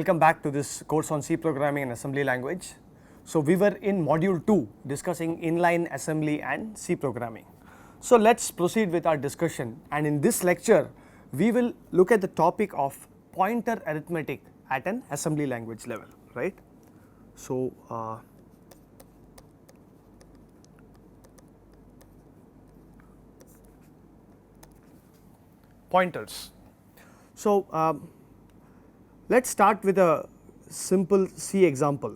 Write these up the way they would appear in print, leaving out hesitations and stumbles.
welcome back to this course on C programming and assembly language. So we were in module 2 discussing inline assembly and C programming. So let's proceed with our discussion, and in this lecture we will look at the topic of pointer arithmetic at an assembly language level, right? So pointers. So let's start with a simple C example.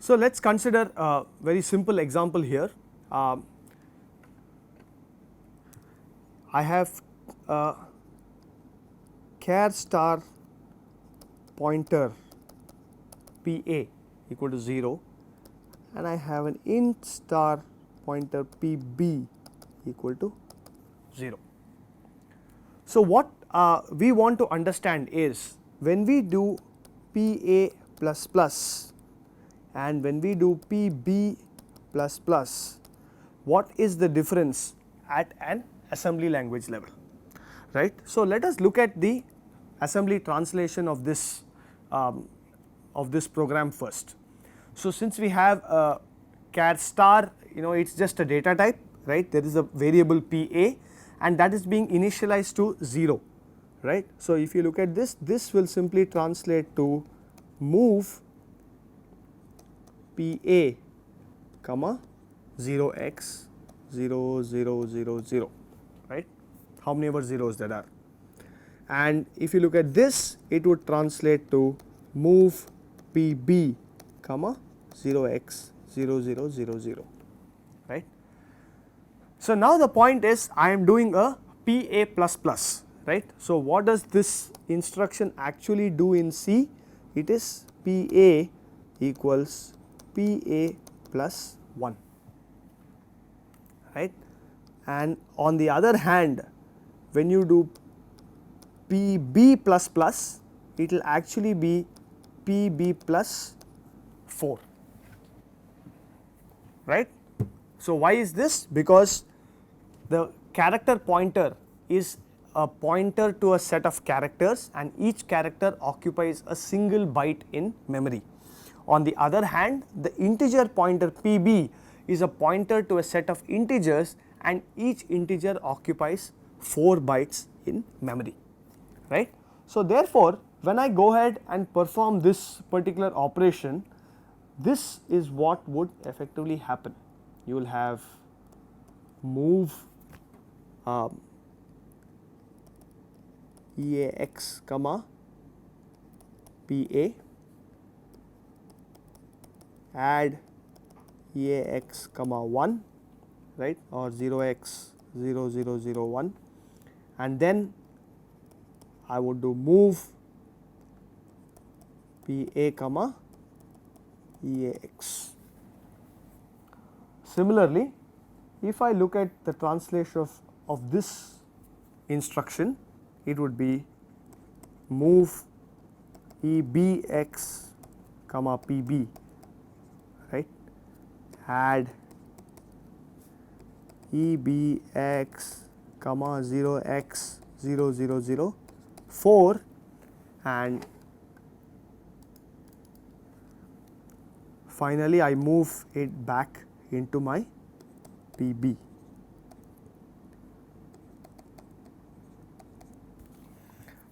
So let's consider a very simple example here. I have a char star pointer PA equal to 0, and I have an int star pointer PB equal to 0. So what we want to understand is, when we do PA plus plus and when we do PB plus plus, what is the difference at an assembly language level, right? So let us look at the assembly translation of this program first. So since we have a char star, it's just a data type, right? There is a variable PA and that is being initialized to 0, right? So if you look at this, this will simply translate to move PA comma 0x 0 0 0 0, right? How many ever zeros there are. And if you look at this, it would translate to move PB comma 0x 0 0 0 0, right? So now the point is, I am doing a PA plus plus, right? So what does this instruction actually do in C? It is PA equals PA plus 1, right? And on the other hand, when you do PB plus plus, it will actually be PB plus 4, right? So why is this? Because the character pointer is a pointer to a set of characters, and each character occupies a single byte in memory. On the other hand, the integer pointer PB is a pointer to a set of integers, and each integer occupies 4 bytes in memory, right? So therefore, when I go ahead and perform this particular operation, this is what would effectively happen. You will have move EAX comma PA, add EAX comma 1, right, or 0x 0 0 0 1, and then I would do move PA comma EAX. Similarly, if I look at the translation of this instruction, it would be move EBX comma PB, right, add EBX comma 0x 0 0 0 4, and finally I move it back into my PB.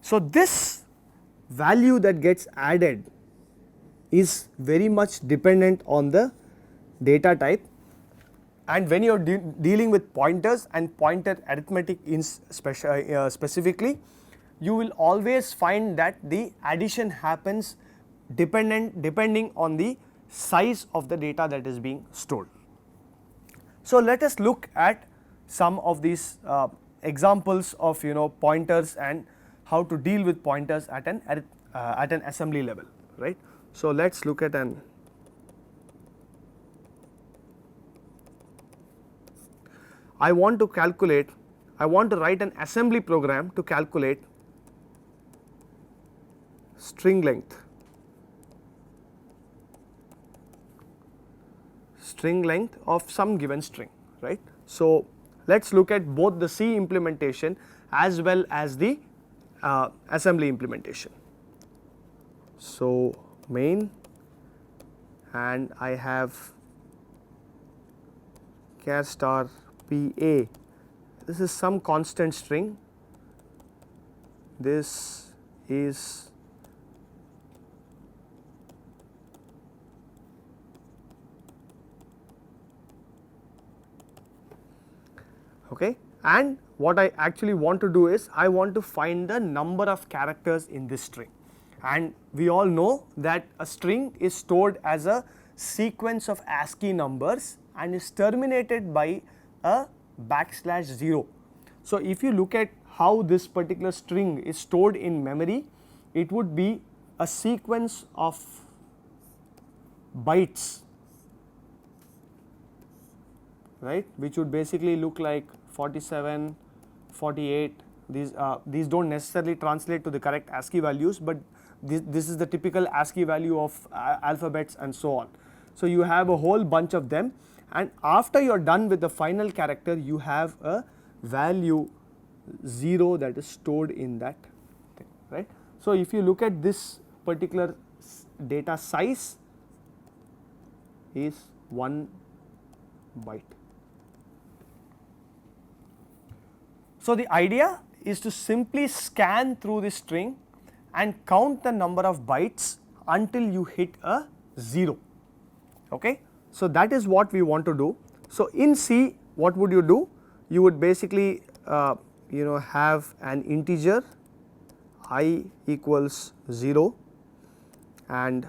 So this value that gets added is very much dependent on the data type, and when you are dealing with pointers and pointer arithmetic in specifically, you will always find that the addition happens depending on the size of the data that is being stored. So let us look at some of these examples of pointers and how to deal with pointers at an assembly level, right? So let's look at I want to write an assembly program to calculate string length of some given string, right? So let us look at both the C implementation as well as the assembly implementation. So main, and I have char star PA. This is some constant string. This is okay, and what I actually want to do is I want to find the number of characters in this string, and we all know that a string is stored as a sequence of ASCII numbers and is terminated by a \0. So if you look at how this particular string is stored in memory, it would be a sequence of bytes, right, which would basically look like 47, 48. These don't necessarily translate to the correct ASCII values, but this is the typical ASCII value of alphabets and so on. So you have a whole bunch of them, and after you are done with the final character, you have a value 0 that is stored in that thing, right. So if you look at this particular data size is 1 byte. So the idea is to simply scan through this string and count the number of bytes until you hit a 0. Okay? So that is what we want to do. So in C, what would you do? You would basically have an integer I equals 0 and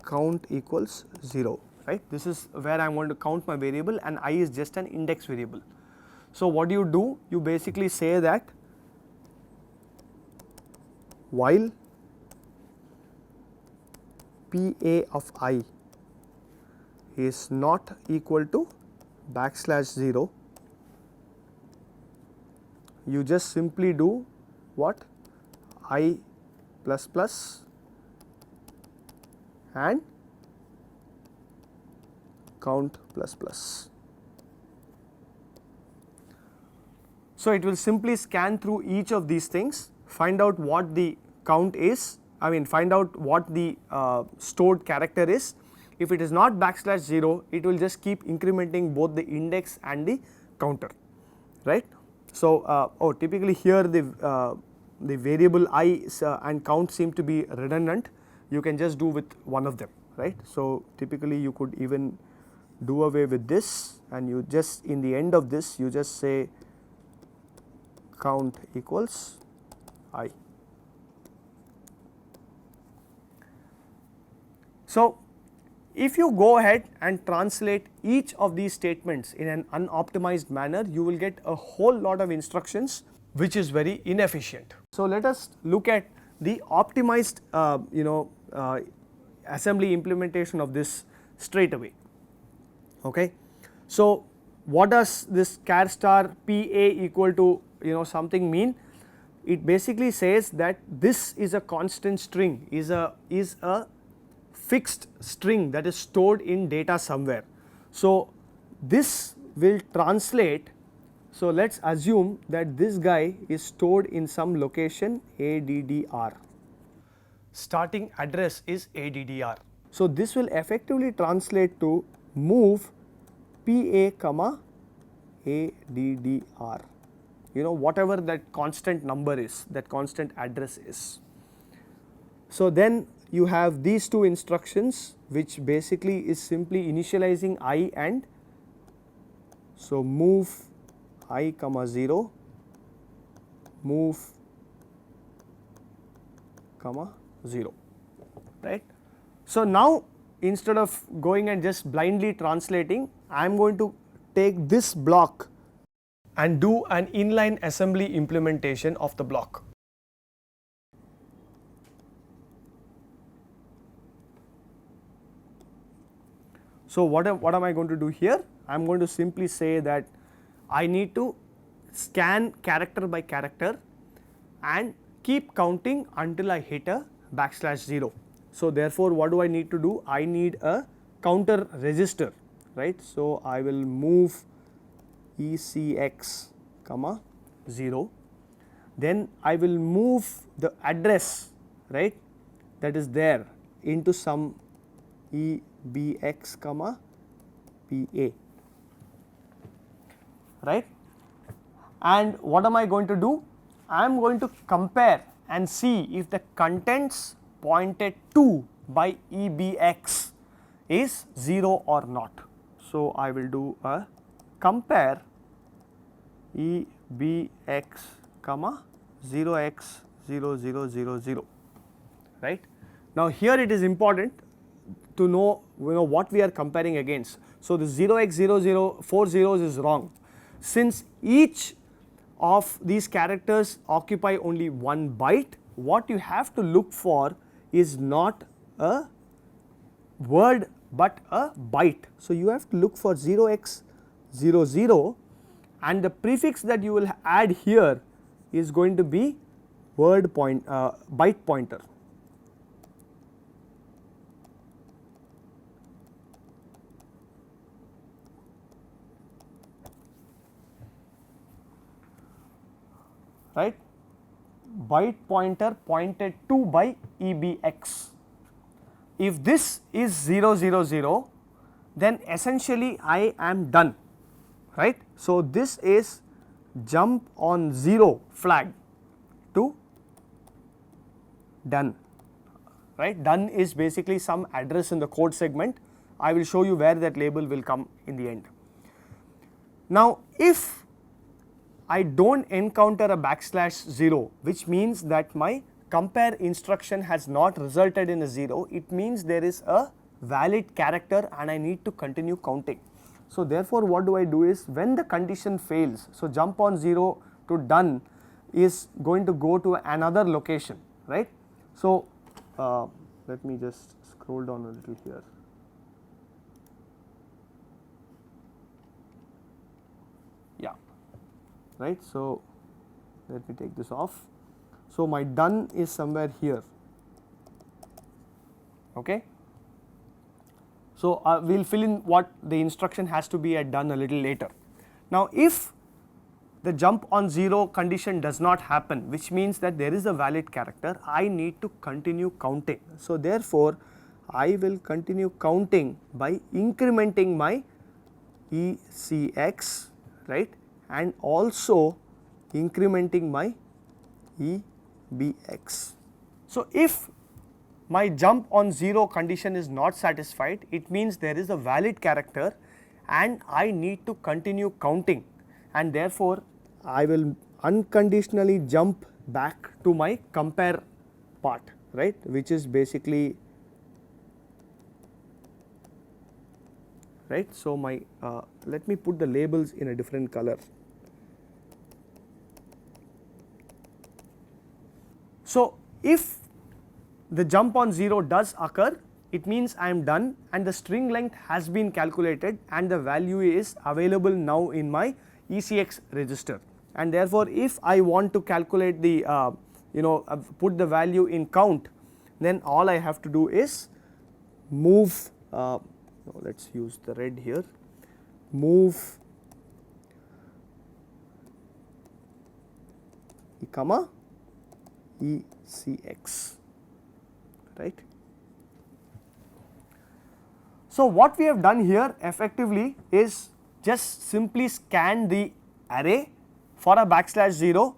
count equals 0, right. This is where I am going to count my variable, and I is just an index variable. So what do? You basically say that while PA of I is not equal to \0, you just simply do what? I plus plus and count plus plus. So it will simply scan through each of these things, find out what the count is, find out what the stored character is. If it is not \0, it will just keep incrementing both the index and the counter, right. So typically here the variable I and count seem to be redundant. You can just do with one of them, right. So typically you could even do away with this, and you just in the end of this you just say count equals I. So if you go ahead and translate each of these statements in an unoptimized manner, you will get a whole lot of instructions which is very inefficient. So let us look at the optimized assembly implementation of this straight away. Okay. So what does this char star PA equal to something mean? It basically says that this is a constant string, is a fixed string that is stored in data somewhere. So this will translate. So let us assume that this guy is stored in some location ADDR. Starting address is ADDR. So this will effectively translate to move PA comma ADDR, whatever that constant number is, that constant address is. So then you have these two instructions, which basically is simply initializing I, and so move I comma 0, move comma 0, right. So now instead of going and just blindly translating, I am going to take this block and do an inline assembly implementation of the block. So what am I going to do here? I am going to simply say that I need to scan character by character and keep counting until I hit a \0. So therefore what do I need to do? I need a counter register, right. So I will move ECX comma 0. then I will move the address, right, that is there into some EBX comma PA, right. And what am I going to do? I am going to compare and see if the contents pointed to by EBX is 0 or not. So, I will do a compare EBX comma 0x0000, right. Now, here it is important to know what we are comparing against. So, the 0x00 4 zeros is wrong, since each of these characters occupy only one byte. What you have to look for is not a word but a byte. So, you have to look for 0x00 and the prefix that you will add here is going to be byte pointer. Right, byte pointer pointed to by EBX. If this is 000, then essentially I am done, right. So, this is jump on 0 flag to done, right. Done is basically some address in the code segment. I will show you where that label will come in the end. Now, if I do not encounter a \0, which means that my compare instruction has not resulted in a 0, it means there is a valid character and I need to continue counting. So, therefore, what do I do is when the condition fails, so jump on 0 to done is going to go to another location, right. So, let me just scroll down a little here. Yeah, right. So, let me take this off. So, my done is somewhere here, okay. So, we will fill in what the instruction has to be at done a little later. Now, if the jump on 0 condition does not happen, which means that there is a valid character, I need to continue counting. So, therefore, I will continue counting by incrementing my ECX, right, and also incrementing my EBX. So, if my jump on 0 condition is not satisfied, it means there is a valid character and I need to continue counting, and therefore, I will unconditionally jump back to my compare part, right, which is basically right. So, my let me put the labels in a different color. So, if the jump on 0 does occur, it means I am done and the string length has been calculated and the value is available now in my ECX register, and therefore, if I want to calculate the put the value in count, then all I have to do is move, let us use the red here, move comma ECX, right. So, what we have done here effectively is just simply scan the array for a \0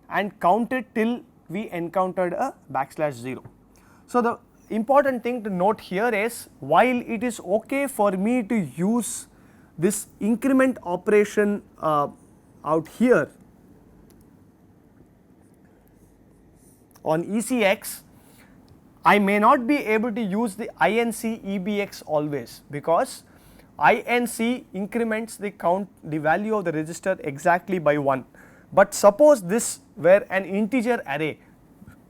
and count it till we encountered a \0. So, the important thing to note here is, while it is okay for me to use this increment operation out here on ECX, I may not be able to use the INC EBX always, because INC increments the value of the register exactly by 1. But suppose this were an integer array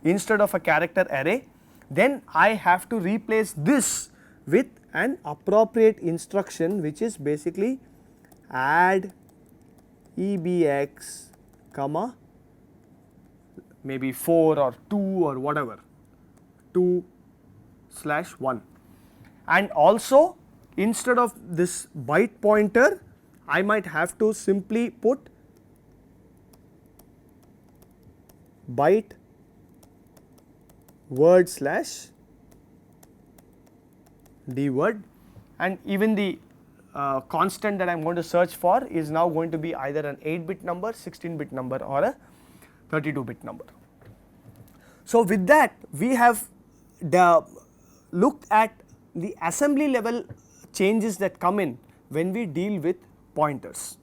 instead of a character array, then I have to replace this with an appropriate instruction, which is basically add EBX comma maybe 4 or 2 or whatever, 2/1, and also instead of this byte pointer I might have to simply put byte word slash d word, and even the constant that I am going to search for is now going to be either an 8-bit number, 16-bit number, or a 32-bit number. So with that we have looked at the assembly level changes that come in when we deal with pointers.